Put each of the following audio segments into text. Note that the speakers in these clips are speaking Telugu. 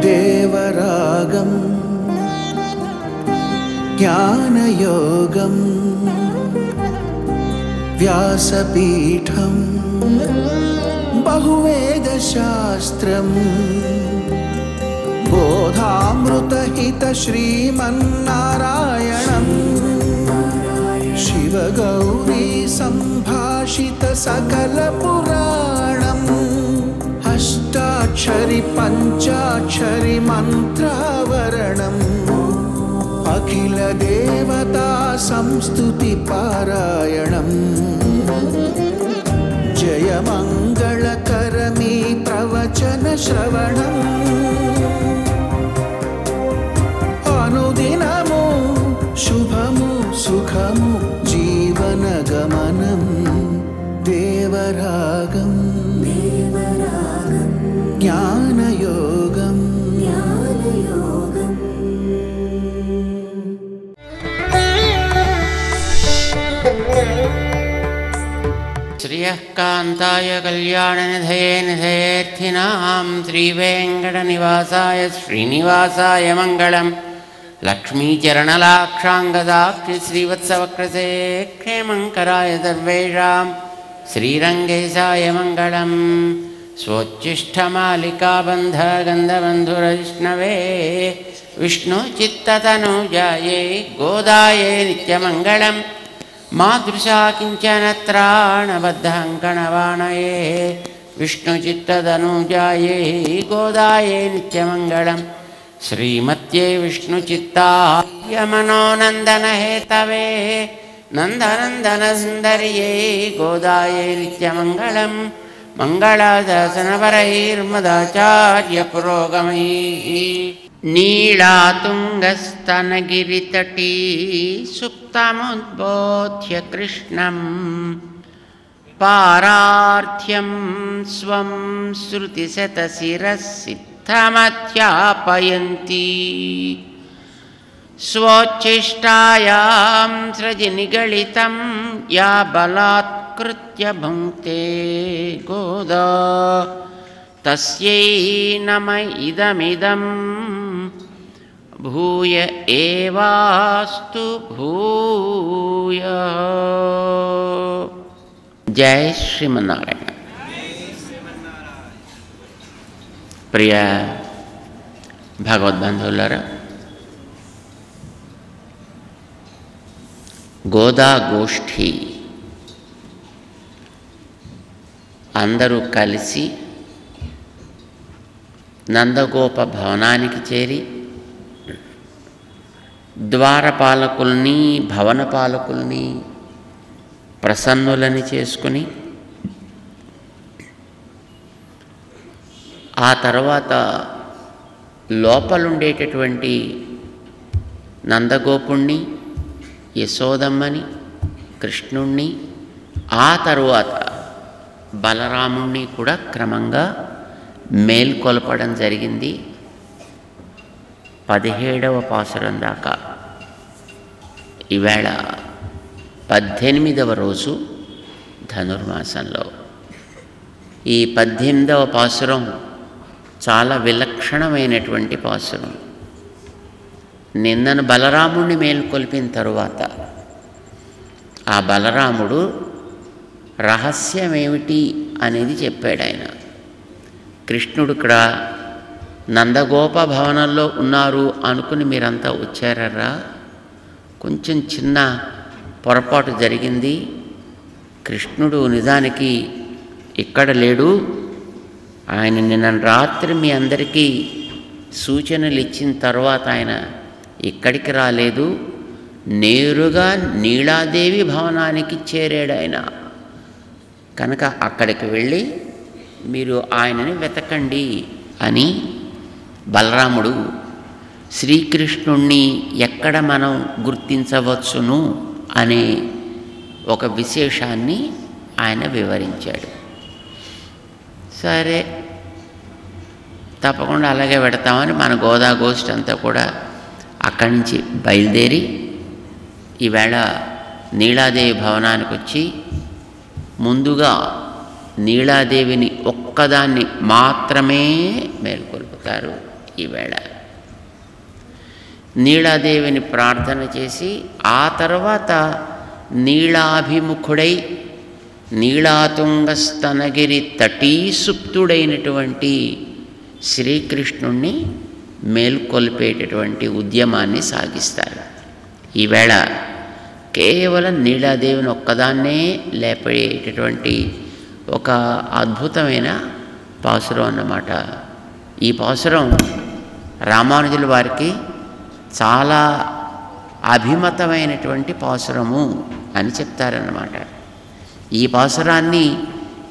దేవరాగం జ్ఞానయోగం వ్యాసపీఠం బహువేదశాస్త్రం బోధామృతహిత శ్రీమన్నారాయణం శివగౌరీ సంభాషిత సకల పురాణం అష్టాక్షరి పంచాక్షరి మంత్రావరణం అఖిల దేవతా సంస్తుతి పారాయణం జయ మంగళకరమీ ప్రవచన శ్రవణం అనుదినము శుభము సుఖము జీవన గమనం దేవరాగం జ్ఞానయోగం శ్రియః కాంతాయ కళ్యాణనిధయే నిధయేర్థినాం శ్రీవేంకటనివాసాయ శ్రీనివాసాయ మంగళం లక్ష్మీచరణలాక్షాంగదాక్షి శ్రీవత్సవక్రసే క్షేమంకరాయ సర్వేషాం శ్రీరంగేశాయ మంగళం స్వోచ్ఛిష్టమాలికాబంధ గంధబంధురవిష్ణవే విష్ణుచిత్తతనూజాయై గోదాయై నిత్యమంగళం మాదృశా కించన త్రాణబద్ధంకణవాణయే విష్ణుచిత్తదనూజాయై గోదాయై నిత్యమంగళం శ్రీమత్యై విష్ణుచిత్తాయ మనోనందనహేతవే నందనందనసుందర్యై గోదాయై నిత్యమంగళం మంగళాశాసనపరైర్మదాచార్య పురోగమైః నీళాతుంగస్తనగిరితటీ సుప్తముద్బోధ్య కృష్ణం పారార్థ్యం స్వం శృతిశతశిరసిద్ధమధ్యాపయంతి స్వోచ్ఛిష్టాయాం సృజి నిగళితం యా బలాత్కృత్య భుంక్తే గోదా తస్యై నమ ఇదమిదం భూయ ఏవాస్తు భూయ. జై శ్రీమన్నారాయణ. ప్రియ భగవద్బంధువులారా, గోదా గోష్ఠి అందరూ కలిసి నందగోప భవనానికి చేరి ద్వారపాలకుల్ని భవనపాలకుల్ని ప్రసన్నులని చేసుకుని ఆ తర్వాత లోపలుండేటటువంటి నందగోపుణ్ణి, యశోదమ్మని, కృష్ణుణ్ణి, ఆ తరువాత బలరాముణ్ణి కూడా క్రమంగా మేల్కొల్పడం జరిగింది. 17వ పాసురం దాకా. ఈవేళ 18వ రోజు ధనుర్మాసంలో. ఈ 18వ పాసురం చాలా విలక్షణమైనటువంటి పాసురం. నిన్నను బలరాముణ్ణి మేల్కొల్పిన తరువాత ఆ బలరాముడు రహస్యమేమిటి అనేది చెప్పాడు ఆయన. కృష్ణుడు ఇక్కడ నందగోప భవనంలో ఉన్నారు అనుకుని మీరంతా వచ్చారా? కొంచెం చిన్న పొరపాటు జరిగింది. కృష్ణుడు నిజానికి ఇక్కడ లేడు. ఆయన నిన్న రాత్రి మీ అందరికీ సూచనలు ఇచ్చిన తర్వాత ఆయన ఇక్కడికి రాలేదు. నేరుగా నీలాదేవి భవనానికి చేరాడు ఆయన. కనుక అక్కడికి వెళ్ళి మీరు ఆయనని వెతకండి అని బలరాముడు శ్రీకృష్ణుణ్ణి ఎక్కడ మనం గుర్తించవచ్చును అనే ఒక విశేషాన్ని ఆయన వివరించాడు. సరే, తప్పకుండా అలాగే పెడతామని మన గోదా గోష్ఠి అంతా కూడా అక్కడి నుంచి బయలుదేరి ఈవేళ నీలాదేవి భవనానికి వచ్చి ముందుగా నీలాదేవిని ఒక్కదాన్ని మాత్రమే మేల్కొల్పు. చెప్తారు ఈవేళ. నీలాదేవిని ప్రార్థన చేసి ఆ తర్వాత నీళాభిముఖుడై నీళాతుంగస్తనగిరి తటీసుప్తుడైనటువంటి శ్రీకృష్ణుణ్ణి మేల్కొల్పేటటువంటి ఉద్యమాన్ని సాగిస్తారు. ఈవేళ కేవలం నీలాదేవిని ఒక్కదాన్నే లేపేటటువంటి ఒక అద్భుతమైన పాసురం అన్నమాట. ఈ పాసురం రామానుజుల వారికి చాలా అభిమతమైనటువంటి పాసురము అని చెప్తారన్నమాట. ఈ పాసురాన్ని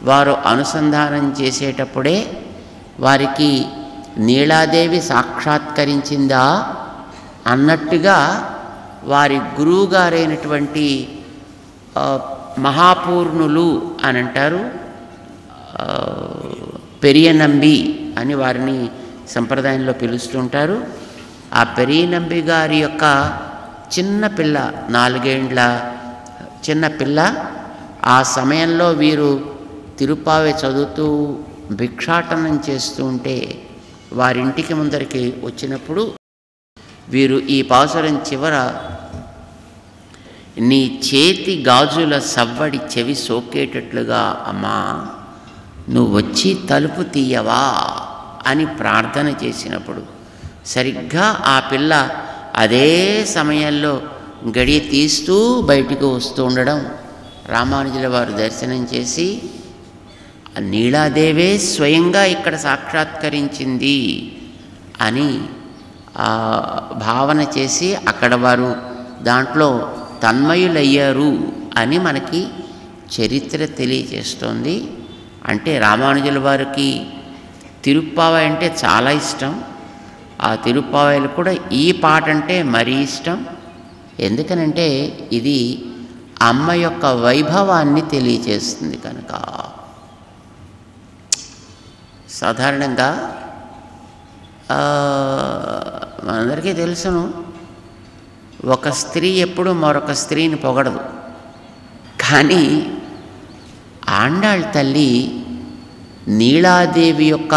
వారు అనుసంధానం చేసేటప్పుడే వారికి నీలాదేవి సాక్షాత్కరించిందా అన్నట్టుగా వారి గురువుగారైనటువంటి మహాపూర్ణులు అని అంటారు, పెరియనంబి అని వారిని సంప్రదాయంలో పిలుస్తుంటారు. ఆ పెరియనంబి గారి యొక్క చిన్నపిల్ల, 4 ఏండ్ల చిన్నపిల్ల, ఆ సమయంలో వీరు తిరుప్పావై చదువుతూ భిక్షాటనం చేస్తూ ఉంటే వారింటికి ముందరికి వచ్చినప్పుడు వీరు ఈ పాసురం చివర నీ చేతి గాజుల సవ్వడి చెవి సోకేటట్లుగా అమ్మా నువ్వు వచ్చి తలుపు తీయవా అని ప్రార్థన చేసినప్పుడు సరిగ్గా ఆ పిల్ల అదే సమయంలో గడియ తీస్తూ బయటికి వస్తూ ఉండడం రామానుజుల వారు దర్శనం చేసి నీలాదేవే స్వయంగా ఇక్కడ సాక్షాత్కరించింది అని భావన చేసి అక్కడ వారు దాంట్లో తన్మయులయ్యారు అని మనకి చరిత్ర తెలియజేస్తోంది. అంటే రామానుజుల వారికి తిరుప్పావై అంటే చాలా ఇష్టం. ఆ తిరుప్పావైలు కూడా ఈ పాట అంటే మరీ ఇష్టం. ఎందుకనంటే ఇది అమ్మ యొక్క వైభవాన్ని తెలియజేస్తుంది కనుక. సాధారణంగా మనందరికీ తెలుసును, ఒక స్త్రీ ఎప్పుడు మరొక స్త్రీని పొగడదు. కానీ ఆండాళ్ తల్లి నీలాదేవి యొక్క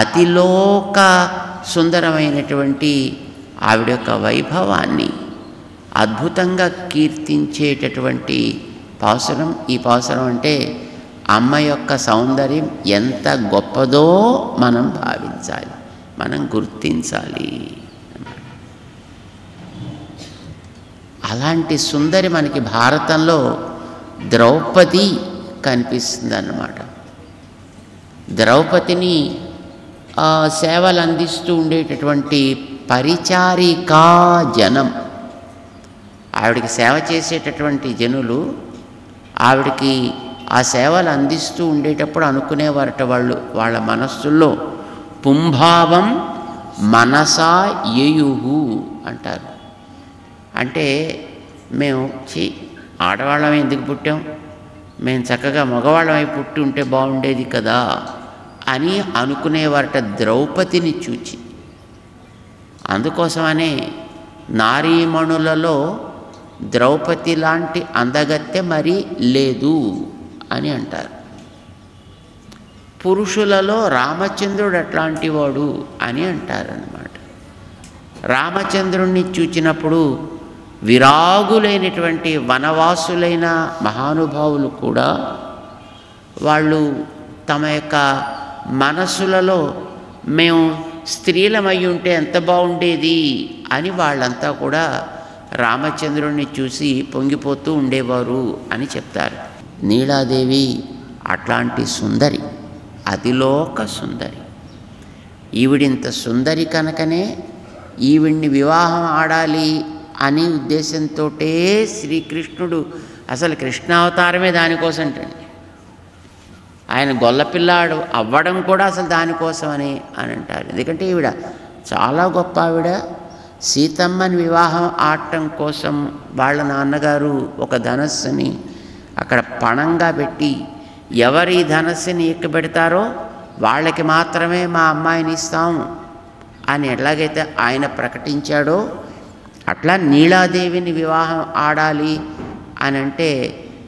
అతిలోక సుందరమైనటువంటి ఆవిడ యొక్క వైభవాన్ని అద్భుతంగా కీర్తించేటటువంటి పాసురం ఈ పాసురం. అంటే అమ్మ యొక్క సౌందర్యం ఎంత గొప్పదో మనం భావించాలి, మనం గుర్తించాలి. అలాంటి సుందరి మనకి భారతంలో ద్రౌపది కనిపిస్తుంది అన్నమాట. ద్రౌపదిని సేవలు అందిస్తూ ఉండేటటువంటి పరిచారికా జనం, ఆవిడికి సేవ చేసేటటువంటి జనులు ఆవిడికి ఆ సేవలు అందిస్తూ ఉండేటప్పుడు అనుకునేవారట వాళ్ళ మనస్సుల్లో పుంభావం మనసా యయుహు అంటారు. అంటే మేము ఆడవాళ్ళం ఎందుకు పుట్టాం, మేము చక్కగా మగవాళ్ళమై పుట్టి ఉంటే బాగుండేది కదా అని అనుకునేవారట ద్రౌపదిని చూచి. అందుకోసమనే నారీమణులలో ద్రౌపది లాంటి అందగత్తె మరి లేదు అని అంటారు. పురుషులలో రామచంద్రుడు అట్లాంటి వాడు అని అంటారన్నమాట. రామచంద్రుణ్ణి చూచినప్పుడు విరాగులైనటువంటి వనవాసులైన మహానుభావులు కూడా వాళ్ళు తమ యొక్క మనస్సులలో మేము స్త్రీలమై ఉంటే ఎంత బాగుండేది అని వాళ్ళంతా కూడా రామచంద్రుణ్ణి చూసి పొంగిపోతూ ఉండేవారు అని చెప్తారు. నీలాదేవి అట్లాంటి సుందరి, అతిలోక సుందరి. ఈవిడింత సుందరి కనుకనే ఈవిడ్ని వివాహం ఆడాలి అనే ఉద్దేశంతో శ్రీకృష్ణుడు అసలు కృష్ణావతారమే దానికోసంటండి. ఆయన గొల్లపిల్లాడు అవ్వడం కూడా అసలు దానికోసమని అని అంటారు. ఎందుకంటే ఈవిడ చాలా గొప్ప ఆవిడ. సీతమ్మని వివాహం ఆడటం కోసం వాళ్ళ నాన్నగారు ఒక ధనస్సుని అక్కడ పణంగా పెట్టి ఎవరి ధనస్సుని ఎక్కబెడతారో వాళ్ళకి మాత్రమే మా అమ్మాయిని ఇస్తాం అని ఎట్లాగైతే ఆయన ప్రకటించాడో అట్లా నీలాదేవిని వివాహం ఆడాలి అని అంటే,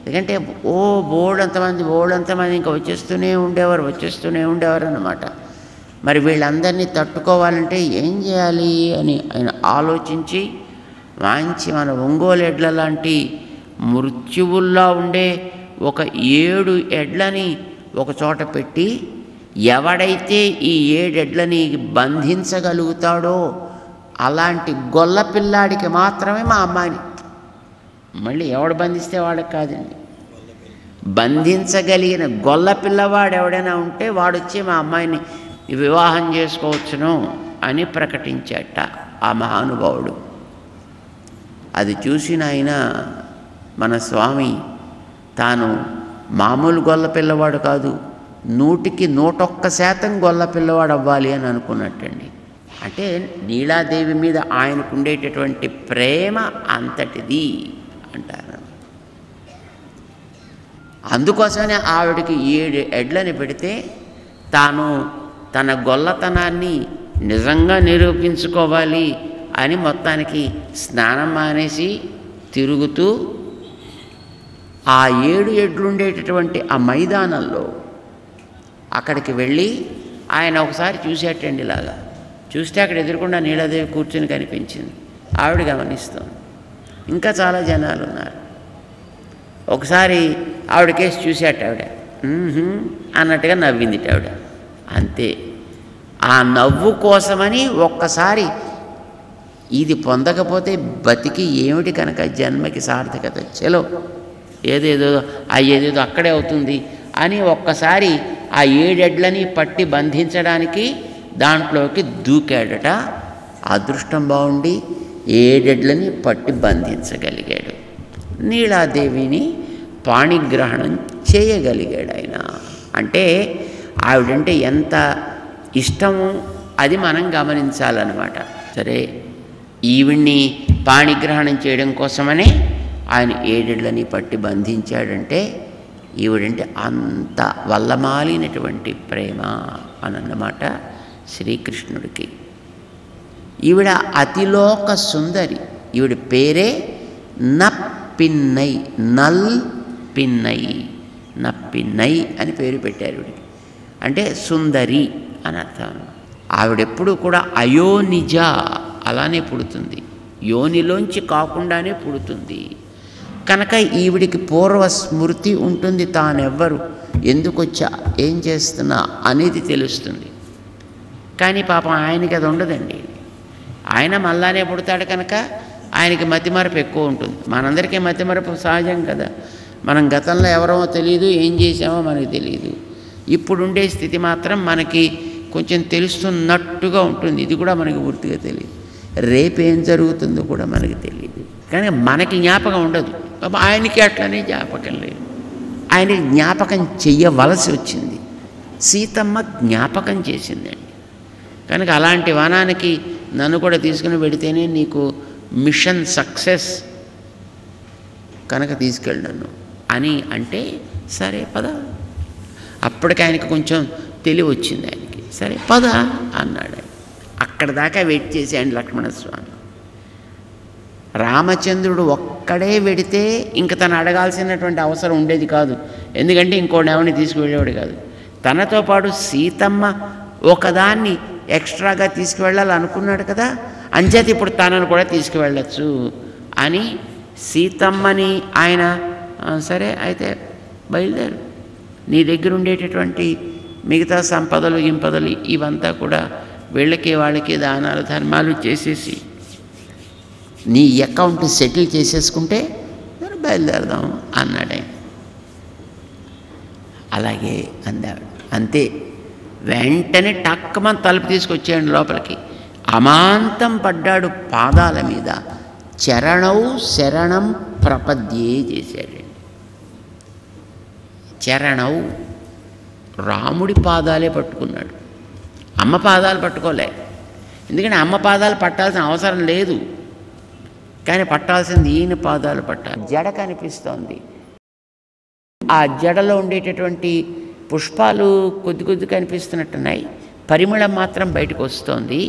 ఎందుకంటే బోళ్ళంతమంది ఇంకా వచ్చేస్తూనే ఉండేవారు అన్నమాట. మరి వీళ్ళందరినీ తట్టుకోవాలంటే ఏం చేయాలి అని ఆయన ఆలోచించి మన ఒంగోలు ఎడ్ల లాంటి మృత్యువుల్లా ఉండే ఒక 7 ఎడ్లని ఒక చోట పెట్టి ఎవడైతే ఈ 7 ఎడ్లని బంధించగలుగుతాడో అలాంటి గొల్ల పిల్లాడికి మాత్రమే మా అమ్మాయిని, మళ్ళీ ఎవడు బంధిస్తే వాడికి కాదండి, బంధించగలిగిన గొల్ల పిల్లవాడు ఎవడైనా ఉంటే వాడొచ్చి మా అమ్మాయిని వివాహం చేసుకోవచ్చును అని ప్రకటించాట ఆ మహానుభావుడు. అది చూసిన ఆయన మన స్వామి తాను మామూలు గొల్ల పిల్లవాడు కాదు, 100% గొల్ల పిల్లవాడు అవ్వాలి అని అనుకున్నట్టండి. అంటే నీలాదేవి మీద ఆయనకు ఉండేటటువంటి ప్రేమ అంతటిది అంటారు. అందుకోసమే ఆవిడకి 7 ఎడ్లని పెడితే తాను తన గొల్లతనాన్ని నిజంగా నిరూపించుకోవాలి అని మొత్తానికి స్నానం మానేసి తిరుగుతూ ఆ 7 ఎడ్లు ఉండేటటువంటి ఆ మైదానంలో అక్కడికి వెళ్ళి ఆయన ఒకసారి చూసేటండి. ఇలాగా చూస్తే అక్కడ ఎదురుకుండా నీలాదేవి కూర్చుని కనిపించింది. ఆవిడ గమనిస్తోంది, ఇంకా చాలా జనాలు ఉన్నారు. ఒకసారి ఆవిడ కేసు చూసేట ఆవిడ అన్నట్టుగా నవ్వింది ఆవిడ. అంతే, ఆ నవ్వు కోసమని ఒక్కసారి ఇది పొందకపోతే బతికి ఏమిటి కనుక జన్మకి సార్థకత, చలో ఏదేదో ఏదేదో అక్కడే అవుతుంది అని ఒక్కసారి ఆ 7 ఎడ్లని పట్టి బంధించడానికి దాంట్లోకి దూకాడట. అదృష్టం బాగుండి 7 ఎడ్లని పట్టి బంధించగలిగాడు. నీలాదేవిని పాణిగ్రహణం చేయగలిగాడు ఆయన. అంటే ఆవిడంటే ఎంత ఇష్టము అది మనం గమనించాలన్నమాట. సరే, ఈవిడ్ని పాణిగ్రహణం చేయడం కోసమనే ఆయన 7 ఎడ్లని పట్టి బంధించాడంటే ఈవిడంటే అంత వల్లమాలినటువంటి ప్రేమ అన్నమాట శ్రీకృష్ణుడికి. ఈవిడ అతిలోక సుందరి. ఈవిడ పేరే నప్పిన్నై, నల్ పిన్నై, నప్పిన్నై అని పేరు పెట్టారు ఈవిడికి. అంటే సుందరి అని అర్థం. ఆవిడెప్పుడు కూడా అయోనిజ, అలానే పుడుతుంది, యోనిలోంచి కాకుండానే పుడుతుంది కనుక ఈవిడికి పూర్వ స్మృతి ఉంటుంది. తానెవ్వరు, ఎందుకు వచ్చా, ఏం చేస్తున్నా అనేది తెలుస్తుంది. కానీ పాపం ఆయనకి అది ఉండదండి. ఆయన మళ్ళానే పుడతాడు కనుక ఆయనకి మతిమరపు ఎక్కువ ఉంటుంది. మనందరికీ మతిమరపు సహజం కదా. మనం గతంలో ఎవరో తెలియదు, ఏం చేసామో మనకి తెలియదు. ఇప్పుడుండే స్థితి మాత్రం మనకి కొంచెం తెలుస్తున్నట్టుగా ఉంటుంది. ఇది కూడా మనకి పూర్తిగా తెలియదు. రేపేం జరుగుతుందో కూడా మనకి తెలియదు. కానీ మనకి జ్ఞాపకం ఉండదు. ఆయనకి అట్లనే జ్ఞాపకం లేదు. ఆయనకి జ్ఞాపకం చెయ్యవలసి వచ్చింది. సీతమ్మ జ్ఞాపకం చేసిందండి. కనుక అలాంటి వనానికి నన్ను కూడా తీసుకుని వెడితేనే నీకు మిషన్ సక్సెస్ కనుక తీసుకెళ్ళి నన్ను అని అంటే, సరే పద. అప్పటికి ఆయనకి కొంచెం తెలివి వచ్చింది ఆయనకి. సరే పద అన్నాడు. అక్కడ దాకా వెయిట్ చేశాడు లక్ష్మణస్వామి. రామచంద్రుడు ఒక్కడే వెడితే ఇంక తను అడగాల్సినటువంటి అవసరం ఉండేది కాదు. ఎందుకంటే ఇంకోటి ఎవరిని తీసుకువెళ్ళేవాడు కాదు. తనతో పాటు సీతమ్మ ఒకదాన్ని ఎక్స్ట్రాగా తీసుకువెళ్ళాలి అనుకున్నాడు కదా, అంచేత ఇప్పుడు తనను కూడా తీసుకువెళ్ళచ్చు అని సీతమ్మని ఆయన సరే అయితే బయలుదేరు, నీ దగ్గర ఉండేటటువంటి మిగతా సంపదలు ఇంపదలు ఇవంతా కూడా వీళ్ళకి వాళ్ళకి దానాలు ధర్మాలు చేసేసి నీ అకౌంట్ సెటిల్ చేసేసుకుంటే బయలుదేరదాం అన్నాడు. అలాగే అందాడు. అంతే, వెంటనే టక్కమని తలుపు తీసుకొచ్చాడు లోపలికి. అమాంతం పడ్డాడు పాదాల మీద. చరణౌ శరణం ప్రపద్యే చేశాడు. చరణౌ, రాముడి పాదాలే పట్టుకున్నాడు. అమ్మ పాదాలు పట్టుకోలే. ఎందుకంటే అమ్మ పాదాలు పట్టాల్సిన అవసరం లేదు. కానీ పట్టాల్సింది ఈయన పాదాలు పట్టాలి. జడ కనిపిస్తోంది. ఆ జడలో ఉండేటటువంటి పుష్పాలు కొద్ది కొద్ది కనిపిస్తున్నట్టున్నాయి. పరిమళం మాత్రం బయటకు వస్తోంది.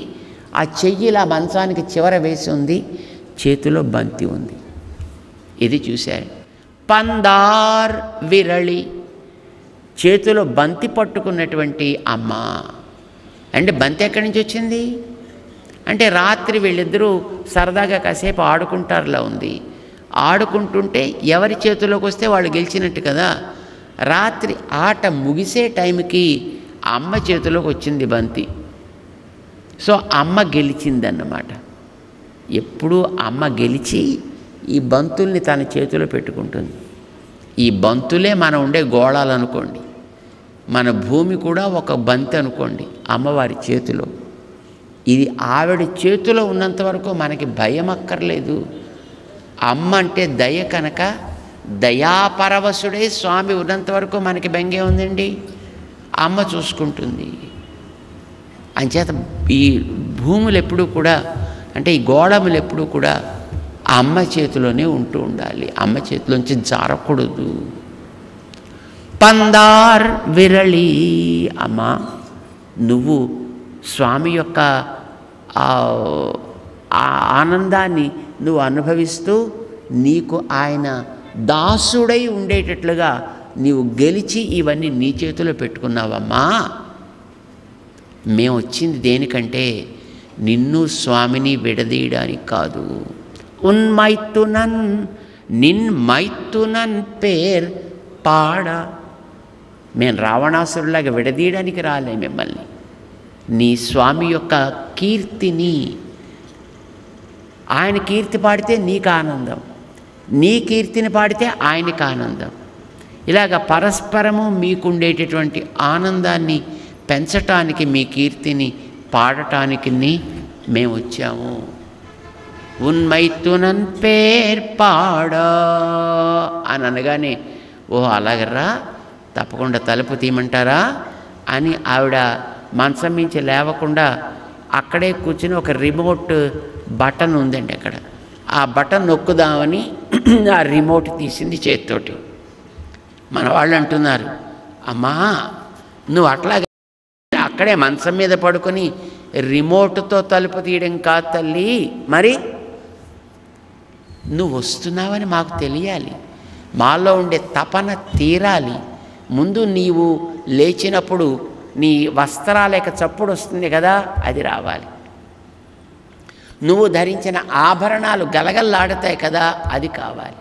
ఆ చెయ్యిలా మంచానికి చివర వేసి ఉంది. చేతిలో బంతి ఉంది. ఇది చూశాడు. పందార్ విరళి, చేతిలో బంతి పట్టుకున్నటువంటి అమ్మ. అంటే బంతి ఎక్కడి నుంచి వచ్చింది అంటే రాత్రి వీళ్ళిద్దరూ సరదాగా కాసేపు ఆడుకుంటారులా ఉంది. ఆడుకుంటుంటే ఎవరి చేతిలోకి వస్తే వాళ్ళు గెలిచినట్టు కదా. రాత్రి ఆట ముగిసే టైంకి అమ్మ చేతిలోకి వచ్చింది బంతి. సో అమ్మ గెలిచిందన్నమాట. ఎప్పుడూ అమ్మ గెలిచి ఈ బంతుల్ని తన చేతిలో పెట్టుకుంటుంది. ఈ బంతులే మనం ఉండే గోళాలు అనుకోండి, మన భూమి కూడా ఒక బంతి అనుకోండి అమ్మవారి చేతిలో. ఇది ఆవిడ చేతిలో ఉన్నంత వరకు మనకి భయం అక్కర్లేదు. అమ్మ అంటే దయ కనుక దయాపరవశుడే స్వామి ఉన్నంత వరకు మనకి బెంగే ఉందండి. అమ్మ చూసుకుంటుంది. అంచేత ఈ భూములు ఎప్పుడూ కూడా అంటే ఈ గోళములు ఎప్పుడూ కూడా అమ్మ చేతిలోనే ఉంటూ ఉండాలి. అమ్మ చేతిలోంచి జారకూడదు. పందార్ విరళి అమ్మ, నువ్వు స్వామి యొక్క ఆనందాన్ని నువ్వు అనుభవిస్తూ నీకు ఆయన దాసుడై ఉండేటట్లుగా నీవు గెలిచి ఇవన్నీ నీ చేతిలో పెట్టుకున్నావమ్మా. మేము వచ్చింది దేనికంటే నిన్ను స్వామిని విడదీయడానికి కాదు. ఉన్మైతునన్ నిన్ మైతునన్ పేర్ పాడ. మేము రావణాసురులాగా విడదీయడానికి రాలే మిమ్మల్ని. నీ స్వామి యొక్క కీర్తిని, ఆయన కీర్తి పాడితే నీకు ఆనందం, నీ కీర్తిని పాడితే ఆయనకు ఆనందం. ఇలాగ పరస్పరము మీకుండేటటువంటి ఆనందాన్ని పెంచటానికి మీ కీర్తిని పాడటానికి మేము వచ్చాము. ఉన్మైతునన్ పేర్ పాడ అని అనగానే ఓ అలాగరా, తప్పకుండా తలుపు తీయమంటారా అని ఆవిడ మంచం మించి లేవకుండా అక్కడే కూర్చుని ఒక రిమోట్ బటన్ ఉందండి అక్కడ, ఆ బటన్ నొక్కుదామని ఆ రిమోట్ తీసింది చేతితోటి. మన వాళ్ళు అంటున్నారు, అమ్మా నువ్వు అట్లాగే అక్కడే మంచం మీద పడుకొని రిమోట్తో తలుపు తీయడం కాదు తల్లి, మరి నువ్వు వస్తున్నావని మాకు తెలియాలి, మాలో ఉండే తపన తీరాలి. ముందు నీవు లేచినప్పుడు నీ వస్త్రాల యొక్క చప్పుడు వస్తుంది కదా, అది రావాలి. నువ్వు ధరించిన ఆభరణాలు గలగల్లాడతాయి కదా, అది కావాలి.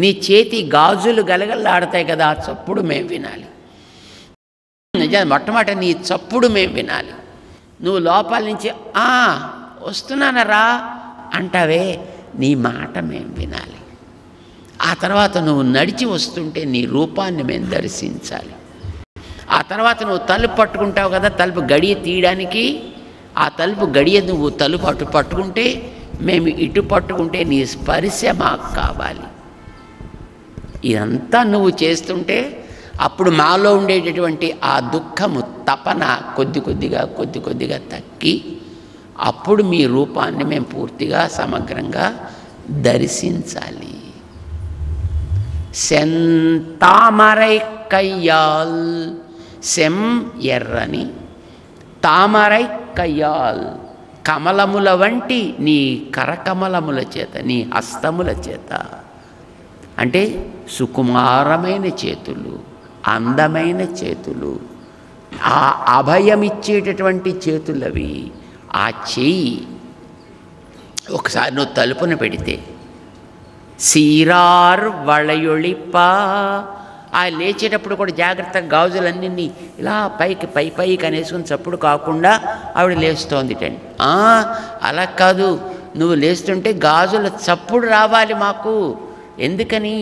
నీ చేతి గాజులు గలగల్లాడతాయి కదా, ఆ చప్పుడు మేము వినాలి. నిజం మొట్టమొదట నీ చప్పుడు మేము వినాలి. నువ్వు లోపల నుంచి వస్తున్నానరా అంటావే, నీ మాట మేము వినాలి. ఆ తర్వాత నువ్వు నడిచి వస్తుంటే నీ రూపాన్ని మేము దర్శించాలి. ఆ తర్వాత నువ్వు తలుపు పట్టుకుంటావు కదా, తలుపు గడియ తీయడానికి, ఆ తలుపు గడియ నువ్వు తలుపు అటు పట్టుకుంటే మేము ఇటు పట్టుకుంటే నీ స్పర్శ మాకు కావాలి. ఇదంతా నువ్వు చేస్తుంటే అప్పుడు మాలో ఉండేటటువంటి ఆ దుఃఖము తపన కొద్ది కొద్దిగా తగ్గి అప్పుడు మీ రూపాన్ని మేము పూర్తిగా సమగ్రంగా దర్శించాలి. తామరై కయ్యాల్, సెం ఎర్రని, తామరై కయ్యాల్ కమలముల వంటి నీ కరకమలముల చేత, నీ హస్తముల చేత, అంటే సుకుమారమైన చేతులు, అందమైన చేతులు, ఆ అభయమిచ్చేటటువంటి చేతులవి. ఆ చెయ్యి ఒకసారి నువ్వు తలుపున పెడితే సీరార్ వళయొళిప్ప, ఆ లేచేటప్పుడు కూడా జాగ్రత్తగా గాజులన్నీ ఇలా పైకి అనేసుకుని చప్పుడు కాకుండా ఆవిడ లేస్తోందిటండి. అలా కాదు, నువ్వు లేస్తుంటే గాజుల చప్పుడు రావాలి మాకు. ఎందుకని?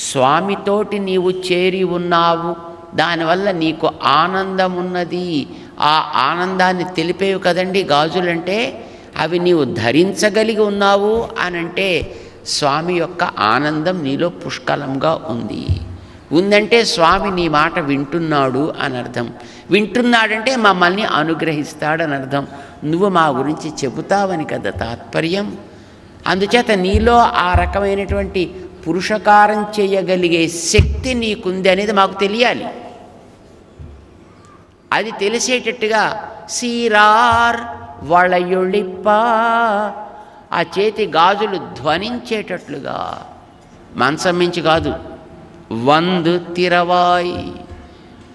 స్వామితోటి నీవు చేరి ఉన్నావు, దానివల్ల నీకు ఆనందం ఉన్నది. ఆ ఆనందాన్ని తెలిపేవి కదండి గాజులంటే. అవి నీవు ధరించగలిగి ఉన్నావు అనంటే స్వామి యొక్క ఆనందం నీలో పుష్కలంగా ఉందంటే స్వామి నీ మాట వింటున్నాడు అని అర్థం. వింటున్నాడంటే మమ్మల్ని అనుగ్రహిస్తాడని అర్థం. నువ్వు మా గురించి చెబుతావని కదా తాత్పర్యం. అందుచేత నీలో ఆ రకమైనటువంటి పురుషకారం చేయగలిగే శక్తి నీకుంది అనేది మాకు తెలియాలి. అది తెలిసేటట్టుగా సీరార్ వళయొళిప్ప, ఆ చేతి గాజులు ధ్వనించేటట్లుగా, మంచం మించి కాదు, వందు తిరవాయి,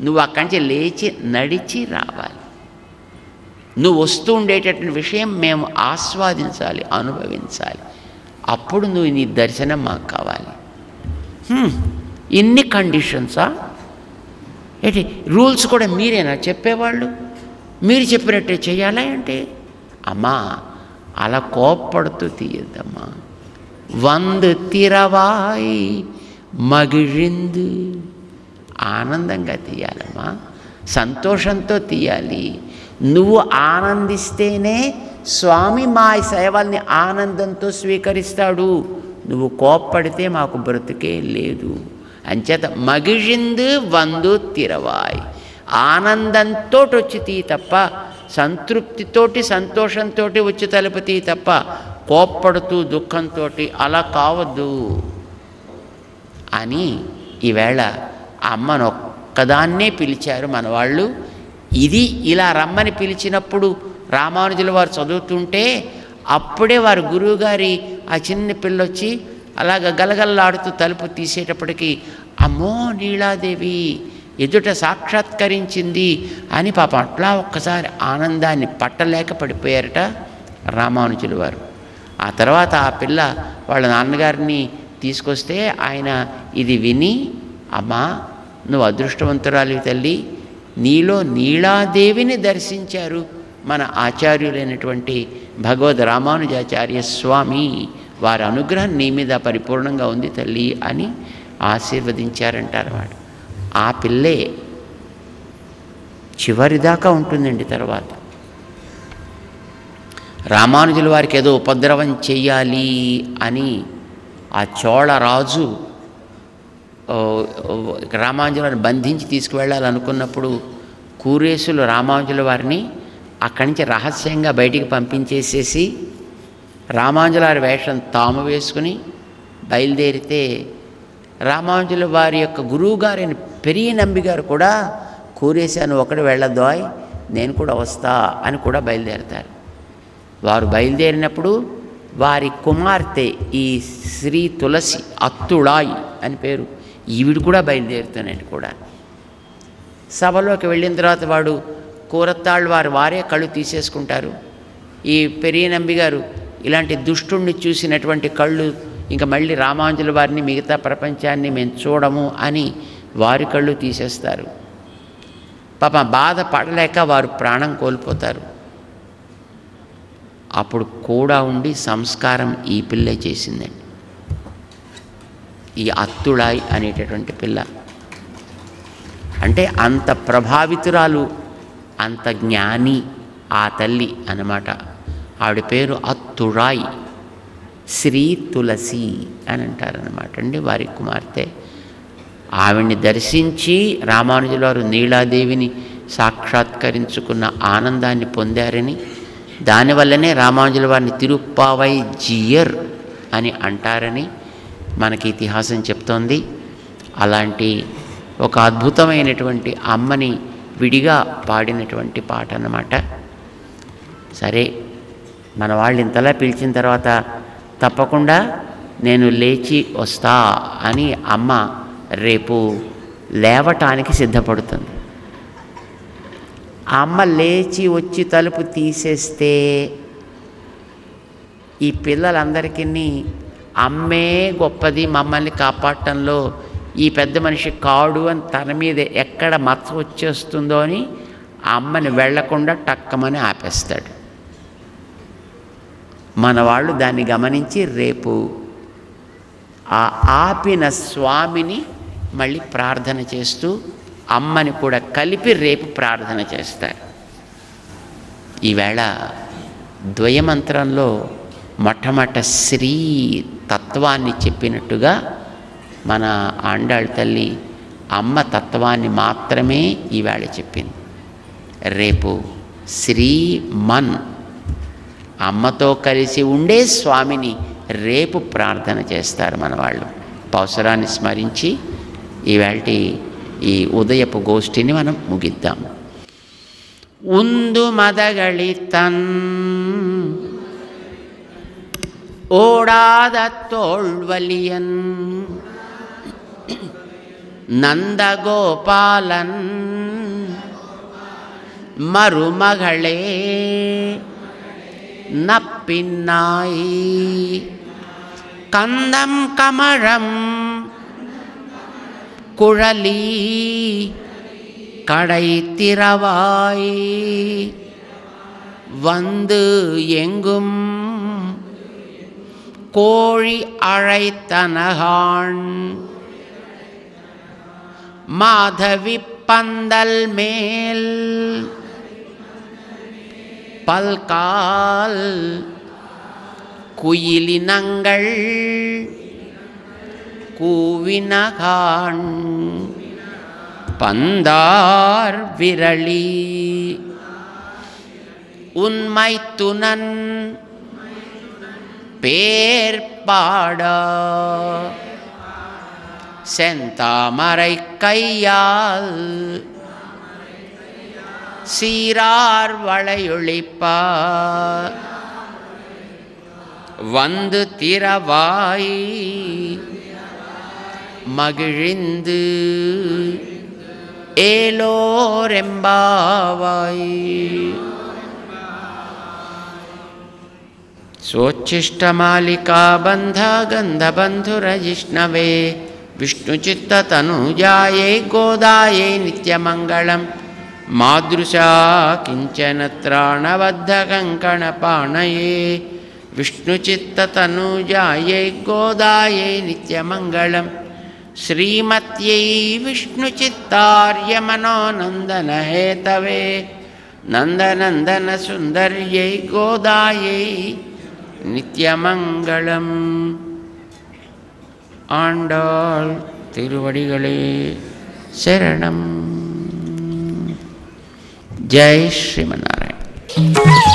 నువ్వు అక్కడి నుంచి లేచి నడిచి రావాలి. నువ్వు వస్తూ ఉండేటటువంటి విషయం మేము ఆస్వాదించాలి, అనుభవించాలి. అప్పుడు నువ్వు నీ దర్శనం మాకు కావాలి. ఇన్ని కండిషన్సా ఏంటి? రూల్స్ కూడా మీరేనా చెప్పేవాళ్ళు? మీరు చెప్పినట్టే చేయాలా అంటే? అమ్మా అలా కోప్పడుతూ తీయద్దమ్మా. వందు తిరవాయి మగిழிందు, ఆనందంగా తీయాలమ్మా, సంతోషంతో తీయాలి. నువ్వు ఆనందిస్తేనే స్వామి మా సేవల్ని ఆనందంతో స్వీకరిస్తాడు. నువ్వు కోప్పడితే మాకు బ్రతుకే లేదు. అంచేత మగిழிందు వందు తిరవాయి, ఆనందంతో వచ్చి తీ తప్ప, సంతృప్తితోటి సంతోషంతో వచ్చి తలుపు తీ తప్ప కోప్పడుతూ దుఃఖంతో అలా కావద్దు అని ఈవేళ అమ్మను ఒక్కదాన్నే పిలిచారు మన వాళ్ళు. ఇది ఇలా రమ్మని పిలిచినప్పుడు రామానుజుల వారు చదువుతుంటే అప్పుడే వారు గురువుగారి ఆ చిన్న పిల్లొచ్చి అలాగ గలగల్లాడుతూ తలుపు తీసేటప్పటికి అమ్మో నీలాదేవి ఎదుట సాక్షాత్కరించింది అని పాపం అట్లా ఒక్కసారి ఆనందాన్ని పట్టలేక పడిపోయారట రామానుజుల వారు. ఆ తర్వాత ఆ పిల్ల వాళ్ళ నాన్నగారిని తీసుకొస్తే ఆయన ఇది విని, అమ్మా నువ్వు అదృష్టవంతురాలివి తల్లి, నీలో నీలాదేవిని దర్శించారు మన ఆచార్యులైనటువంటి భగవద్ రామానుజాచార్య స్వామి, వారి అనుగ్రహం నీ మీద పరిపూర్ణంగా ఉంది తల్లి అని ఆశీర్వదించారంటారు. వాడు ఆ పిల్లే చివరిదాకా ఉంటుందండి. తర్వాత రామానుజుల వారికి ఏదో ఉపద్రవం చెయ్యాలి అని ఆ చోళ రాజు రామానుజులను బంధించి తీసుకువెళ్ళాలనుకున్నప్పుడు కూరేసులు రామానుజుల వారిని అక్కడి నుంచి రహస్యంగా బయటికి పంపించేసేసి రామానుజుల వారి వేషం తాము వేసుకుని బయలుదేరితే రామానుజుల వారి యొక్క గురువుగారైన పెరియ నంబి గారు కూడా కూరేశాను ఒకటి వెళ్ళదోయ్ నేను కూడా వస్తా అని కూడా బయలుదేరతారు. వారు బయలుదేరినప్పుడు వారి కుమార్తె ఈ శ్రీ తులసి అత్తుళాయి అని పేరు, ఈవిడ కూడా బయలుదేరుతానండి. కూడా సభలోకి వెళ్ళిన తర్వాత వాడు కూరత్తాళ్ళు వారే కళ్ళు తీసేసుకుంటారు. ఈ పెరియ నంబి గారు ఇలాంటి దుష్టుణ్ణి చూసినటువంటి కళ్ళు ఇంకా మళ్ళీ రామానుజుల వారిని మిగతా ప్రపంచాన్ని మేము చూడము అని వారి కళ్ళు తీసేస్తారు. పాప బాధ పడలేక వారు ప్రాణం కోల్పోతారు. అప్పుడు కూడా ఉండి సంస్కారం ఈ పిల్లే చేసిందండి, ఈ అత్తుళాయి అనేటటువంటి పిల్ల. అంటే అంత ప్రభావితురాలు, అంత జ్ఞాని ఆ తల్లి అన్నమాట. ఆవిడ పేరు అత్తుళాయి, శ్రీ తులసి అని అంటారన్నమాట అండి వారి కుమార్తె. ఆవిడ్ని దర్శించి రామానుజుల వారు నీలాదేవిని సాక్షాత్కరించుకున్న ఆనందాన్ని పొందారని, దానివల్లనే రామానుజుల వారిని తిరుప్పావై జియర్ అని అంటారని మనకి ఇతిహాసం చెప్తోంది. అలాంటి ఒక అద్భుతమైనటువంటి అమ్మని విడిగా పాడినటువంటి పాట అన్నమాట. సరే, మన వాళ్ళు ఇంతలా పిలిచిన తర్వాత తప్పకుండా నేను లేచి వస్తా అని అమ్మ రేపు లేవటానికి సిద్ధపడుతుంది. ఆ అమ్మ లేచి వచ్చి తలుపు తీసేస్తే ఈ పిల్లలందరికీ అమ్మే గొప్పది మమ్మల్ని కాపాడటంలో, ఈ పెద్ద మనిషి కాడు అని తన మీద ఎక్కడ మచ్చ వచ్చేస్తుందో అని ఆ అమ్మని వెళ్లకుండా టక్కమని ఆపేస్తాడు. మన వాళ్ళు దాన్ని గమనించి రేపు ఆ ఆపిన స్వామిని మళ్ళీ ప్రార్థన చేస్తూ అమ్మని కూడా కలిపి రేపు ప్రార్థన చేస్తారు. ఈవేళ ద్వయమంత్రంలో మొట్టమొదట శ్రీ తత్వాన్ని చెప్పినట్టుగా మన ఆండాళ్ళ తల్లి అమ్మ తత్వాన్ని మాత్రమే ఈవేళ చెప్పింది. రేపు శ్రీమన్ అమ్మతో కలిసి ఉండే స్వామిని రేపు ప్రార్థన చేస్తారు మన వాళ్ళు. అవసరాన్ని స్మరించి ఈవేళ ఈ ఉదయపు గోష్ఠిని మనం ముగిద్దాం. ఉందు మదగళితన్ ఓడాద తోళ్వలియన్ నందగోపాలన్ மருமகளே நப்பின்னாய் கந்தம் கமழம் குழலி கடை திறவாய் வந்து எங்கும் கோழி அழைத்தனகான் மாதவி பந்தல் மேல் பல்கால் குயிலினங்கள் கூவினகான் பந்தார் விரளி உண்மை துணன் பேர் பாட செந்தாமரை கையால் சீரார் வளையொழிப்ப வந்து திறவாய் மகிழ்ந்து ஏலோரெம்பாவாய். सोच्छिष्टमालिका बंधा गंधबंधुरजिष्णवे विष्णुचित्ततनुजाये गोदाये नित्यमंगलम मादृशा किंचन त्राणबद्धकंकणपाणये विष्णुचित्ततनुजाये गोदाये नित्यमंगलम श्रीमत्यै विष्णुचित्तार्यमनोनन्दनहेतवे नंदनंदन सुंदर्यै गोदायै நித்யமங்கலம். ஆண்டாள் திருவடிகளே சரணம். ஜெய் ஸ்ரீமன்னாராயண்.